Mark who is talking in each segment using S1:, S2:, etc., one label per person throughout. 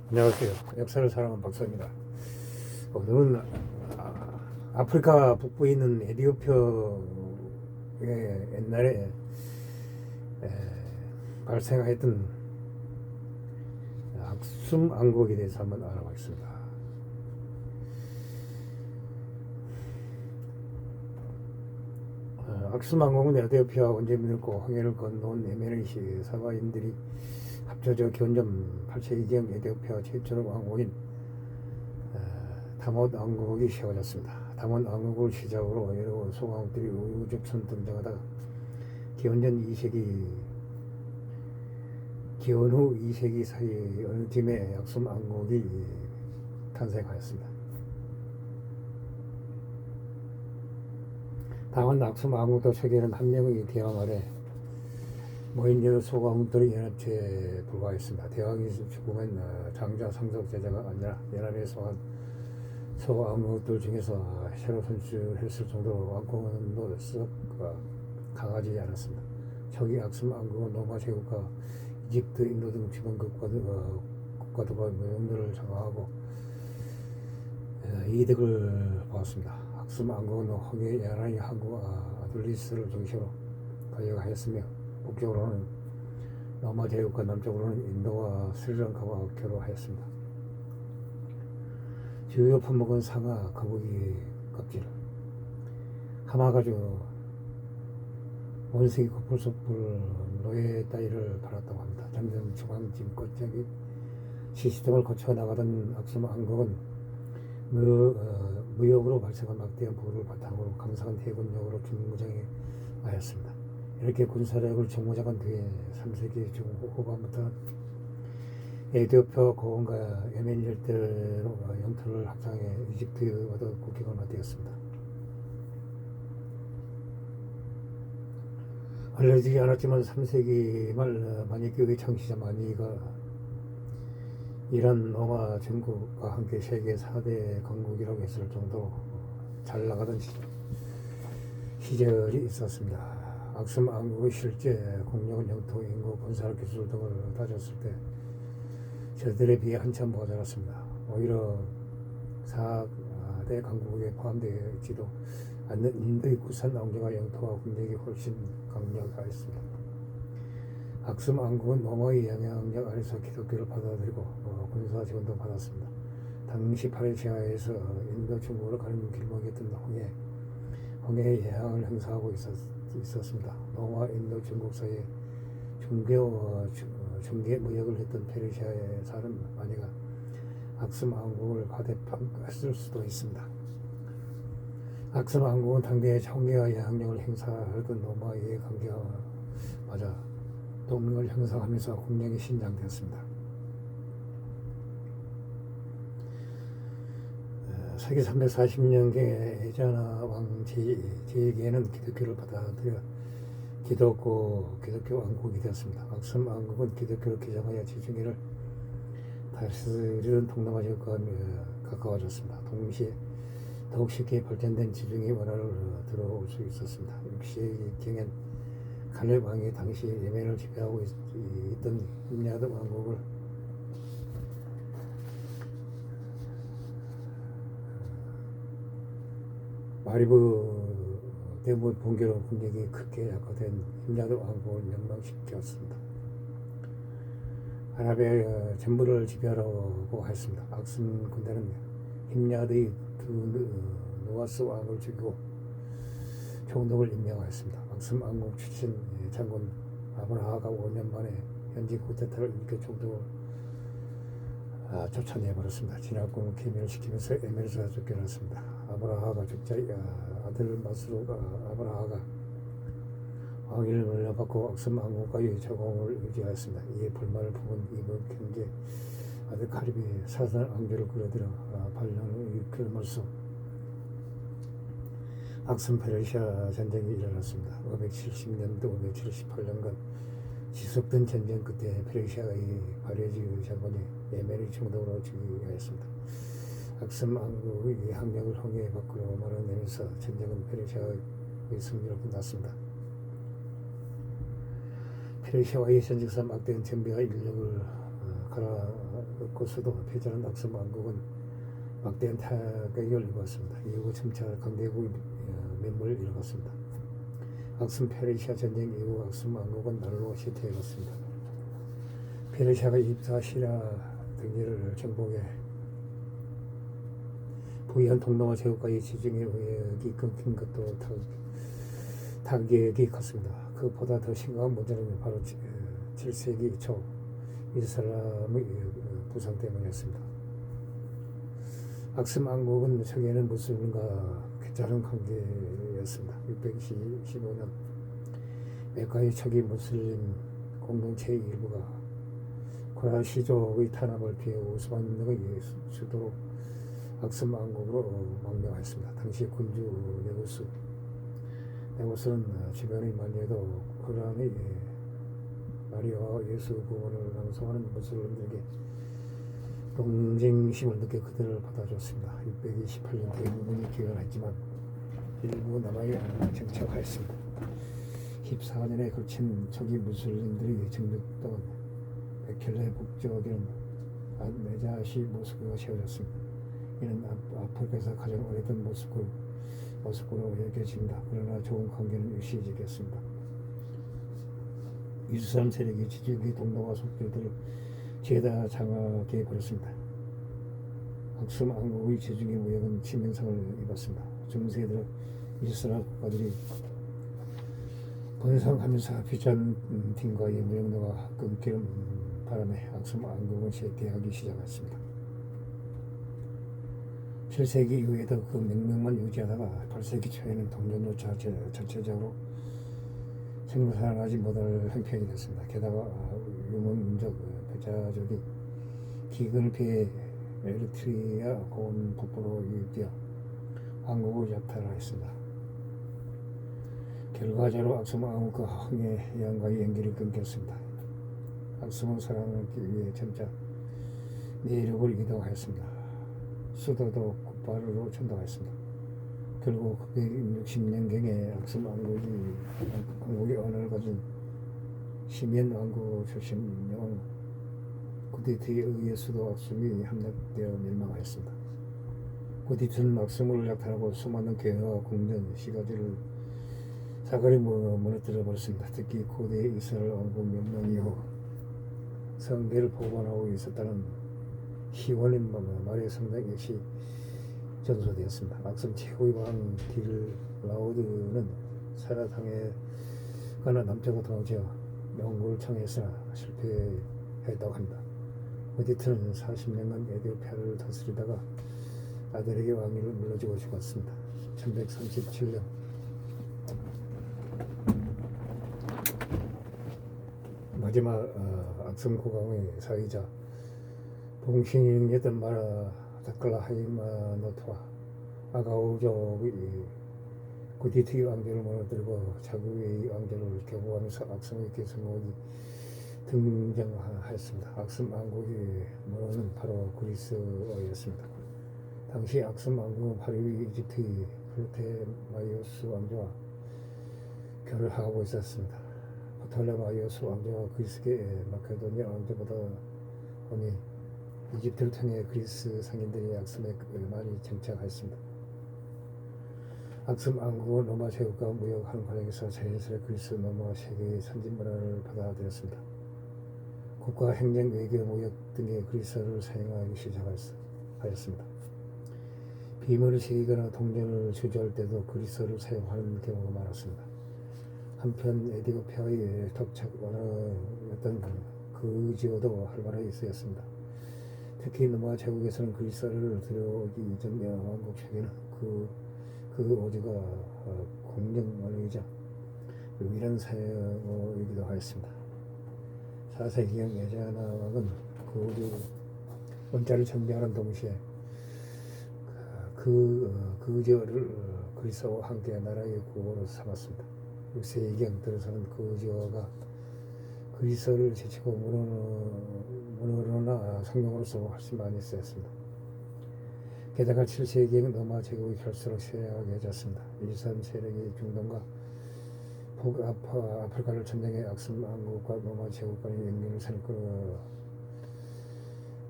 S1: 안녕하세요. 역사를 사랑하는 박사입니다. 오늘은 아프리카 북부에 있는 에티오피아의 옛날에 에, 발생했던 악숨 왕국에 대해서 한번 알아보겠습니다. 악숨 왕국은 에티오피아 원주민들과 황해를 건너온 예멘의 사바인들이 합쳐져 기원전 8세기경 에티오피아 최초의 왕국인 다못 왕국이 세워졌습니다. 다못 왕국을 시작으로 여러 소왕국들이 우후죽순 등장하다가 기원전 2세기 기원 후 2세기 사이 어느 팀에 악숨 왕국이 탄생하였습니다. 다만 악숨 왕국도 세계는 한 명의 대왕 아래 모인 여러 소왕국들의 연합체에 불과했습니다. 대왕이 죽으면 장자 상속 제자가 아니라 연합에 속한 소왕국들 중에서 새로 선출했을 정도로 왕권도 썩 강하지 않았습니다. 초기 악숨 왕국은 로마 제국과 이집트, 인도 등 주변 국가들과 영토를 장악하고 이득을 보았습니다. 악숨 왕국은 홍해 야란이 항구 아둘리스를 중심으로 거역하였으며 북쪽으로는 로마 제국과 남쪽으로는 인도와 스리랑카와 교류하였습니다. 주요 품목은 상아, 거북이 껍질, 하마가죽, 원숭이 코뿔소뿔, 노예 따위를 팔았다고 합니다. 점점 중앙진 꽃적인 시스템을 거쳐 나가던 악숨 왕국은 무역으로 발생한 막대한 부를 바탕으로 강성한 해군력으로 중무장에 하였습니다. 이렇게 군사력을 정무장한 뒤에 3세기 중후반부터 에티오피아 고원과 예멘 일대로 영토를 확장해 이집트와도 국경을 맞대었습니다. 알려지지 않았지만 3세기 말 마니교의 창시자 마니가 이란 로마 전국과 함께 세계 4대 강국이라고 했을 정도로 잘 나가던 시절이 있었습니다. 악숨 왕국의 실제 공력은 영토, 인구, 군사력, 기술 등을 따졌을 때 저들에 비해 한참 모자랐습니다. 오히려 4대 강국에 포함되어 있지도 않는 인도의 구산 왕조가 영토와 군력이 훨씬 강력하였습니다. 악숨 왕국은 로마의 영향력 아래서 기독교를 받아들이고 군사 지원도 받았습니다. 당시 파르시아에서 인도 중국으로 가는 길목이었던 홍해의 예향을 행사하고 있었습니다. 로마, 인도, 중국 사이에 중개 무역을 했던 페르시아에 사는 마니가 악숨 왕국을 과대평가했을 수도 있습니다. 악숨 왕국은 당대의 청계와 영향력을 행사하던 로마의 관계와 맞아 동맹을 형성하면서 국력이 신장되었습니다. 서기 340년경에 에자나 왕 제2계는 기독교를 받아들여 기독교 왕국이 되었습니다. 악숨 왕국은 기독교를 개정하여 지중해를 다스리던 동남아 제국과 가까워졌습니다. 동시에 더욱 쉽게 발전된 지중해 원화를 들어올 수 있었습니다. 6세기경엔 갈렙 왕이 당시 예멘을 지배하고 있던 힘야드 왕국을 마리브 대부 붕괴로 군력이 크게 약화된 힘야드 왕국을 멸망시켰습니다. 아랍의 전부를 지배하라고 했습니다. 악숨 군대는 힘야드의 두 노아스 왕을 죽이고 총독을 임명하였습니다. 악숨 왕국 출신 장군 아브라하가 5년 만에 현지 쿠데타를 일으켜 총독을 쫓아내버렸습니다. 진압군을 괴멸시키면서 에메르스가 쫓겨났습니다. 아브라하가 죽자 아들 마스루가 아브라하가 왕위를 물려받고 악숨 왕국과의 적응을 유지하였습니다. 이에 불만을 품은 이번 경제 아들 카립이 사살 왕조를 끌어들여 반란을 일으킴으로써 악숨 페르시아 전쟁이 일어났습니다. 570년부터 578년간 지속된 전쟁 끝에 페르시아의 바레지 장군이 예멘의 총독으로 즉위하였습니다. 악숨 왕국의 항력을 홍해 밖으로 몰아내면서 전쟁은 페르시아의 승리로 끝났습니다. 페르시아와의 전쟁에서 막대한 전비와 인력을 곳에도 패전한 악수 왕국은 막대한 타격을 입었습니다. 이후 점차 강대국의 면모를 잃어갔습니다. 악순 페르시아 전쟁 이후 악순 왕국은 날로 쇠퇴해갔습니다. 페르시아가 입사시라 등지를 정복해 부유한 동남아 제국과의 지중해 무역이 끊긴 것도 타격이 컸습니다. 그보다 더 심각한 문제는 바로 7세기 초 이스라엘의 부상 때문이었습니다. 악순 왕국은 초기에는 무슬림과 괜찮은 관계였습니다. 615년 메카의 초기 무슬림 공동체의 일부가 쿠라시족의 탄압을 피해 오스만의 수도로 악순 왕국으로 망명했습니다. 당시 군주 네고스는 주변의 만리에도 쿠란의 마리아와 예수 구원을 낭송하는 무슬림들에게 동정심을 느껴 그들을 받아줬습니다. 628년 대부분이 귀환했지만 일부 남아에 정착하였습니다. 14년에 걸친 초기 무슬림들이 정복던 베켈레 북쪽에는 안메자시 모스크가 세워졌습니다. 이는 아프리카에서 가장 오래된 모스크로 여겨집니다. 그러나 좋은 관계는 유시지겠습니다. 이슬람 세력이 지중해 동남아 속들을 죄다 장악해 버렸습니다. 악순 왕국의 지중해 무역은 치명상을 입었습니다. 중세 들어 이슬람 국가들이 번성하면서 비잔틴과의 무역로가 끊기는 바람에 악순 왕국은 쇠퇴하기 시작했습니다. 7세기 이후에도 그 명명만 유지하다가 8세기 초에는 동전로 전체적으로 생산하지 못할 형편이 됐습니다. 게다가 유목민족 배자족이 기근을 피해 에리트리아 고원 북부로 유입되어 왕국을 약탈을 했습니다. 결과적으로 악순 왕국과 황해 양과의 연결이 끊겼습니다. 악순은 살아남기 위해 점차 내륙을 이동하였습니다. 수도도 곧바로 전도하였습니다. 결국 960년경에 악순 왕국의 언어를 가진 시면 왕국 출신 영왕 구디트에 의해 수도 악순이 함락되어 멸망하였습니다. 구디트는 악순을 약탈하고 수많은 괴와 궁전, 시가지를 사거리 무너뜨려 버렸습니다. 특히 고대 이스라엘 왕국 멸망 이후 성계를 보관하고 있었다는 희원의 말의 성당 역시 전소되었습니다. 악순 최고의 왕 딜라우드는 사라당해가나 남쪽으로 도망쳐 영국을 청했으나 실패했다고 합니다. 구디트는 40년간 에티오피아를 다스리다가 아들에게 왕위를 물려주고 죽었습니다. 1137년 마지막 악순 국왕의 사위자 봉신이었던 마라 다클라 하이마노트와 아가우족의 구디트의 왕조를 무너뜨리고 자국의 왕조를 교부하면서 악순의 계승국이 등장하였습니다. 악순 왕국의 문호는 바로 그리스어였습니다. 당시 악순 왕국은 파리의 이집트의 프로테마이오스 왕조와 결혼하고 있었습니다. 프톨레마이오스 왕조와 그리스계 마케도니아 왕조보다 보니 이집트를 통해 그리스 상인들이 악순에 많이 정착하였습니다. 악순 왕국은 로마 제국과 무역하는 과정에서 자연스레 그리스, 로마 세계의 선진 문화를 받아들였습니다. 국가, 행정, 외교, 무역 등의 그리스어를 사용하기 시작하였습니다. 비밀을 새기거나 동전을 주저할 때도 그리스어를 사용하는 경우가 많았습니다. 한편 에티오피아의 독착 언어였던 그지어도 활발하게 쓰였습니다. 특히 로마 제국에서는 그리스어를 들여오기 이전 왕국 초기에는 그 오즈가 공정 언어이자 유일한 사용어이기도 하였습니다. 4세기경 에자나 왕은 그 오즈 원자를 정비하는 동시에 그지어를 그리스어와 함께 나라의 구호로 삼았습니다. 6세기경 들어서는 그지어가 그리스어를 제치고 문어로나 성경으로서 훨씬 많이 쓰였습니다. 게다가 7세기에는 로마 제국이 갈수록 쇠약해졌습니다. 이슬람 세력이 중동과 북아프리카를 점령해 악순 왕국과 로마 제국 간의 연결을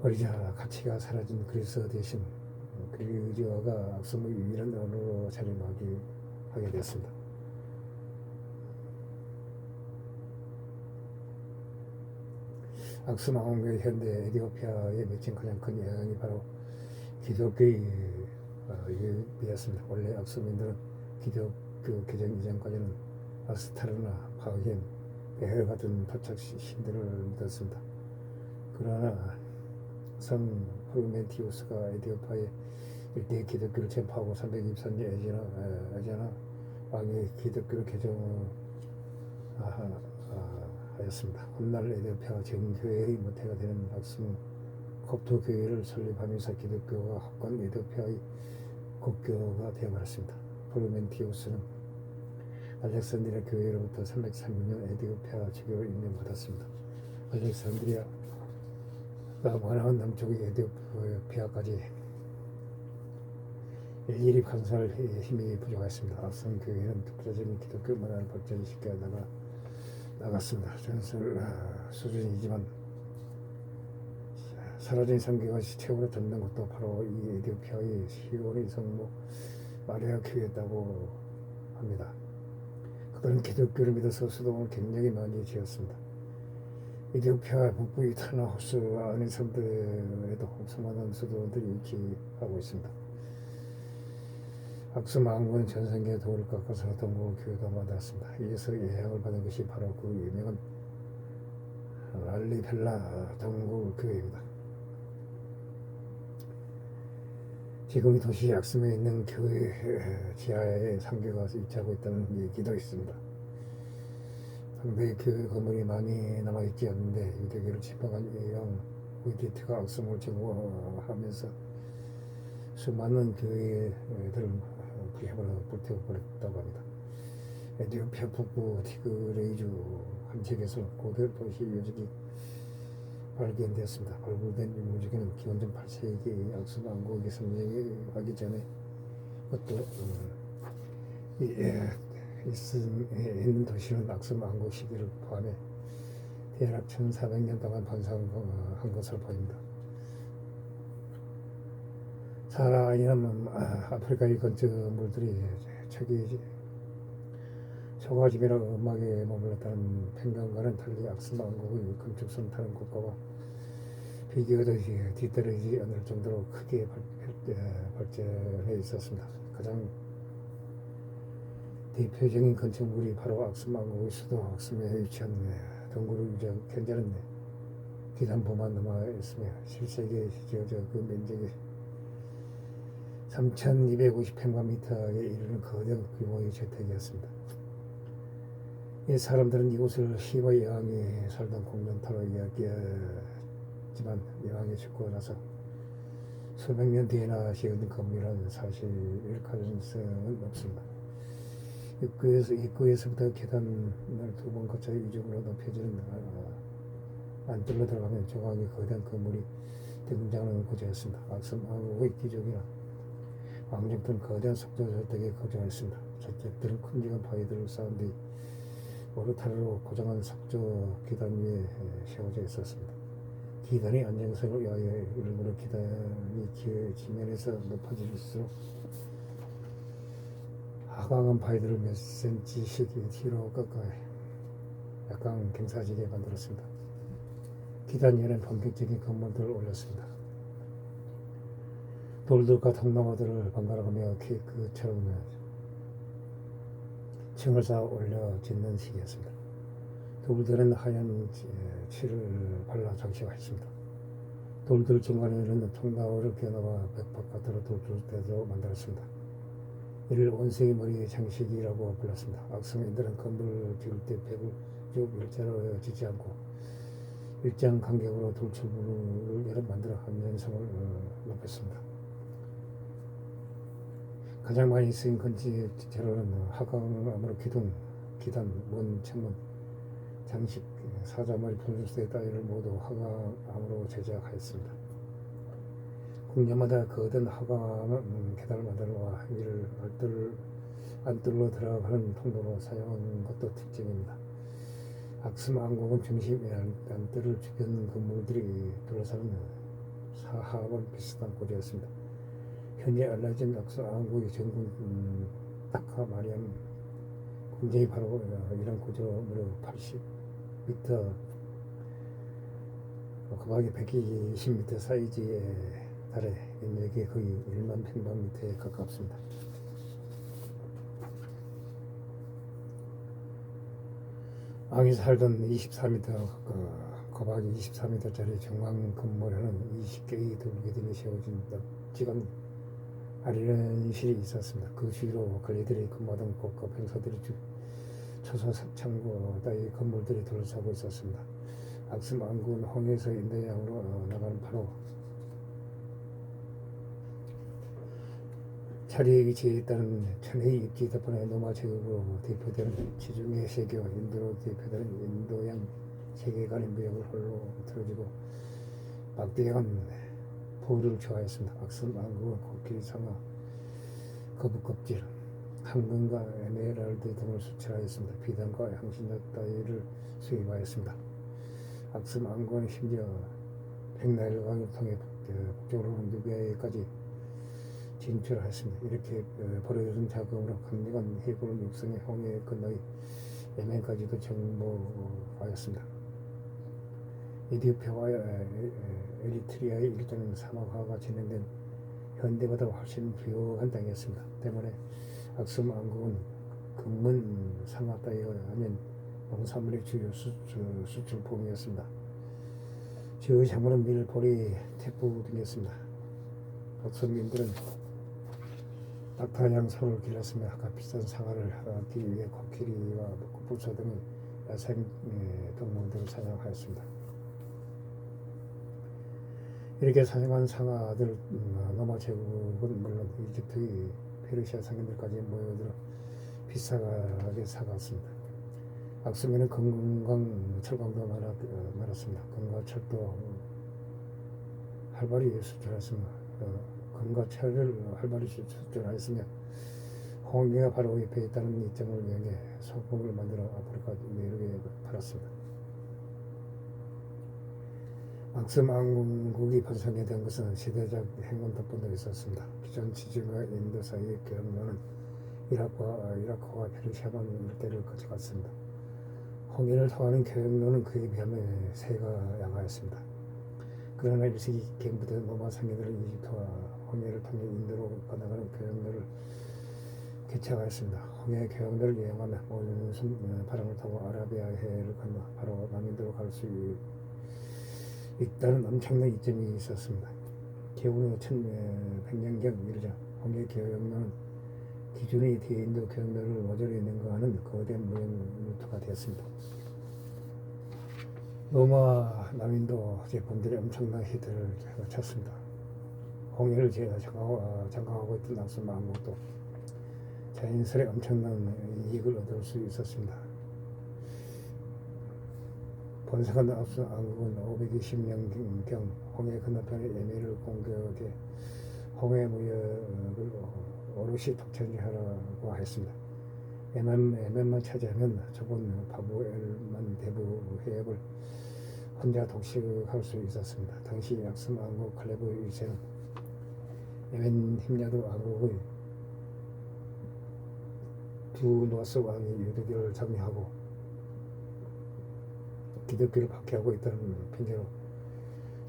S1: 버리자 가치가 사라진 그리스 대신 그리스어가 악성의 유일한 언어로 하게 됐습니다. 악스 왕국의 현대 에티오피아에 미친 가장 큰 영향이 바로 기독교에 의했습니다. 원래 악스민들은 기독교 개정 이전까지는 아스타르나, 바흐인, 베헬 같은 토착 신들을 믿었습니다. 그러나 성 프루멘티우스가 에티오피아의 일대 기독교를 전파하고 324년 에제나 왕이 기독교를 개정하였습니다. 훗날 에티오피아 정교회의 모태가 되는 악스 kop트 교회를 설립하면서 기독교가 합권 에티오피아의 국교가 되어버렸습니다. 프루멘티우스는 알렉산드리아 교회로부터 336년 에티오피아 지교를 임명받았습니다. 알렉산드리아가 원하는 남쪽의 에티오피아까지 일일이 간섭할 힘이 부족했습니다. 악성 교회는 독자적인 기독교 문화를 발전시켜 나갔습니다. 전설 수준이지만 사라진 성경을 시체로 듣는 것도 바로 이 에티오피아의 시온의 성모 마리아 교회였다고 합니다. 그들은 기독교를 믿어서 수도원을 굉장히 많이 지었습니다. 에티오피아 북부의 타나호스 안의 섬들에도 수많은 수도원들이 위치하고 있습니다. 악스 왕국은 전성기에 돌을 깎아서 동굴 교회가 만들었습니다. 이에서 영향을 받은 것이 바로 그 유명한 랄리펠라 동굴 교회입니다. 지금 이 도시 악스에 있는 교회 지하에 상교가 위치하고 있다는 얘기도 있습니다. 상대 교회 건물이 많이 남아있지 않는데 유대교를 침범한 이영 위디트가 악스을 제거하면서 수많은 교회들을 불태워버렸다고 합니다. 에티오피아 북부 티그레이주 한 지역에서 고대 도시 유적이 발견되었습니다. 발굴된 유적에는 기원전 8세기 악스 왕국이 성립하기 전에 그것도 있는 도시는 악스 왕국 시기를 포함해 대략 1400년 동안 번성한 것으로 보입니다. 사하라에는 아프리카의 건축물들이 초가집이나 음악에 머물렀다는 편견과는 달리 악스 왕국의 건축성 다른 국가와 비교되지 뒤떨어지지 않을 정도로 크게 발전해 있었습니다. 가장 대표적인 건축물이 바로 악스 왕국의 수도 악스에 위치한 동굴 유적 현재는 기산포만 남아 있으며 실세기에 지어져 그 면적이 3,250평방미터에 이르는 거대 규모의 주택이었습니다. 이 사람들은 이곳을 시와 여왕이 살던 공동타로 이야기하지만 여왕이 죽고 나서 수백 년 뒤에나 지은 건물이라는 사실일 가능성은 없습니다. 입구에서부터 계단을 2번 거쳐 이쪽으로 높여지는 안뜰로 들어가면 조각의 거대한 건물이 등장하는 구조였습니다. 악스 왕국의 귀족이나 왕족들은 거대한 석조 저택에 거주하였습니다. 저택들은 큼직한 바위들을 쌓은 뒤 모르타르로 고정한 석조 기단 위에 세워져 있었습니다. 기단의 안정성을 위하여 일부러 기단이 지면에서 높아질수록 하강한 바위들을 몇 센치씩 뒤로 꺾어 약간 경사지게 만들었습니다. 기단 위에는 본격적인 건물들을 올렸습니다. 돌들과 통나무들을 번갈아가며 케이크처럼 층을 쌓아 올려 짓는 시기였습니다. 돌들은 하얀 칠을 발라 장식하였습니다. 돌들 중간에는 통나무를 겨누어 벽 바깥으로 돌줄 때도 만들었습니다. 이를 원숭이 머리 장식이라고 불렀습니다. 악성인들은 건물을 지을 때 벽을 쭉 일자로 짓지 않고 일정 간격으로 돌출부를 여러 만들어 안전성을 높였습니다. 가장 많이 쓰인 건축 재료는 하강암으로 기단, 문, 창문, 장식, 사자머리, 분수대 따위를 모두 하강암으로 제작하였습니다. 궁녀마다 거대한 하강암은 계단을 만들어와 이를 안뜰로 들어가는 통로로 사용한 것도 특징입니다. 악스 왕국은 중심에 안뜰을 주변 건물들이 둘러싸는 사하원 비슷한 고지였습니다. 현재 알려진 악수 왕국의 전군 타카 마리안 궁전이 바로 이런 고지로 무려 80m, 거박이 120m 사이즈에 달해 면적이 거의 1만 평방미터에 가깝습니다. 왕이 살던 24m, 거박이 24m짜리 정왕 건물에는 20개의 돌기둥이 세워진 납치관 아련실이 있었습니다. 그 주위로 관리들이 근무하던 고급 행사들이 초소 창고 따위 건물들이 둘러싸고 있었습니다. 악슴 왕국은 홍해에서 인도양으로 나가는 바로 자리에 위치해 있다는 천혜의 입지 덕분에 노마 제국으로 대표되는 지중해 세계와 인도로 대표되는 인도양 세계간의 무역을 홀로 틀어지고 막대한 포유를 좋아했습니다. 악슴 왕국은 코끼리 상어, 거북껍질, 황금과 에메랄드 등을 수출하였습니다. 비단과 향신료 따위를 수입하였습니다. 악슴 왕국은 심지어 백나일 왕을 통해 북쪽으로 누비아에까지 진출했습니다. 이렇게 벌어진 자금으로 강력한 해군을 육성해 홍해 건너의 예멘까지도 정복하였습니다. 에티오피아와 에리트리아의 일정 사막화가 진행된 현대보다 훨씬 부유한 땅이었습니다. 때문에 악슴 왕국은 금문, 상아 따위가 아닌 농산물의 주요 수출품이었습니다. 주요 작물은 밀, 보리, 태프 등이었습니다. 악슴민들은 낙타양 소를 길렀으며 값비싼 상아를 얻기 위해 코끼리와 부처 등의 야생 동물들을 사냥하였습니다. 이렇게 사냥한 상아들 노마 제국은 물론 이집트의 페르시아 상인들까지 모여들어 비싸게 사갔습니다. 악수면은 금강 철강도 많았습니다. 금과 철도 활발히 수출했습니다. 금과 철을 활발히 수출하였으며 홍해가 바로 옆에 있다는 이점을 이용해 소금을 만들어 아프리카 내륙에 팔았습니다. 악슴 왕국이 번성된 것은 시대적 행운 덕분도 있었습니다. 기존 지중해와 인도 사이의 교역로는 이라크와 페르시아만 일대를 거쳐갔습니다. 홍해를 통하는 교역로는 그에 비하면 새가 양하였습니다. 그러나 1세기 경부터 노마 상인들은 이집트와 홍해를 통해 인도로 건너가는 교역로를 개척하였습니다. 홍해 교역로를 이용하며 몬순 바람을 타고 아라비아해를 건너 바로 남인도로 갈 수 있다는 엄청난 이점이 있었습니다. 개후로 1100년경 이르자 홍해 교역로는 기존의 대인도 교역로를 모조리 능가하는 거대한 무역 루트가 되었습니다. 로마 남인도 제품들이 엄청난 히트를 쳤습니다. 홍해를 장악하고 있던 악슴 왕국도 자연스레 엄청난 이익을 얻을 수 있었습니다. 번성한 악슴 왕국은 520년경 홍해 건너편의 예매를 공격해 홍해 무역을 오롯이 독점하라고 했습니다. 예멘만 차지하면 좁은 바브엘만 대부 해역을 혼자 독식할 수 있었습니다. 당시 악슴 왕국 칼레브 1세는 예멘 힘야도 왕국의 두 노아스 왕이 유대교를 점유하고 기독교를 박해하고 있다는 핑계로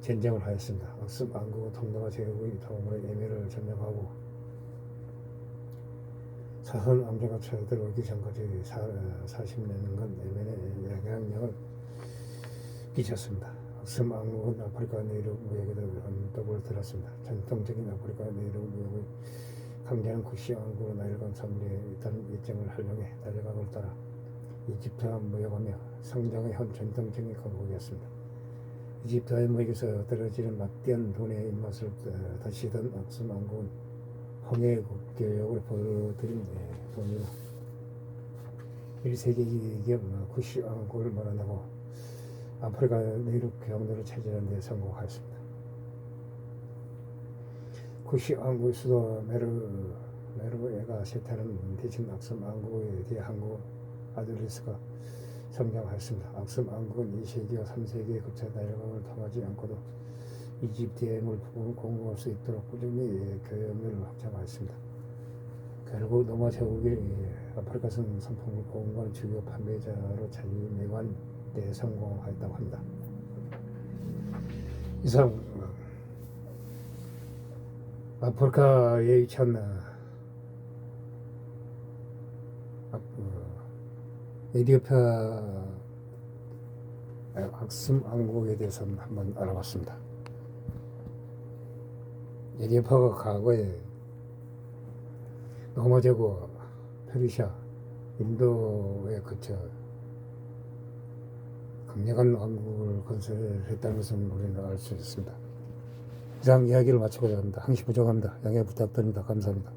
S1: 전쟁을 하였습니다. 악슴 왕국은 동남아 제국의 도움으로 예멘을 점령하고 사선 왕조가 쳐들어오기 전까지 40년간 예멘에 영향력을 끼쳤습니다. 악슴 왕국은 아프리카 내륙 무역에도 언덕을 들었습니다. 전통적인 아프리카 내륙 무역의 강자는 쿠시 왕국으로 나일강 사물에 있다는 일정을 활용해 나일강을 따라 이집트와 무역하며 성장의 현 전통적인 강국이었습니다. 이집트와의 무역에서 떨어지는 막대한 돈의 입맛을 다시던 악슴 왕국은 홍해 국교역을 벌어들인 돈으로 1세기경 쿠시 왕국을 몰아내고 아프리카 내륙 경로를 차지하는 데 성공하였습니다. 쿠시 왕국의 수도 메르에가 쇠퇴하는 대신 악슴 왕국에 대해 항구 아들리스가 성장하였습니다. 악슴 왕국은 2세기와 3세기에 거쳐 나일강을 통하지 않고도 이집트의 물품을 공급할 수 있도록 꾸준히 교역을 확장하였습니다. 결국 노마 제국이 아프리카산 상품을 공급하는 주요 판매자로 자리매김한 데 성공하였다고 합니다. 이상 아프리카에 위치한 에티오피아 악슴 왕국에 대해서 한번 알아봤습니다. 에티오피아가 과거에 로마 제국, 페르시아, 인도에 거쳐 강력한 왕국을 건설했다는 것을 우리는 알 수 있습니다. 이상 이야기를 마치고자 합니다. 항시 부족합니다. 양해 부탁드립니다. 감사합니다.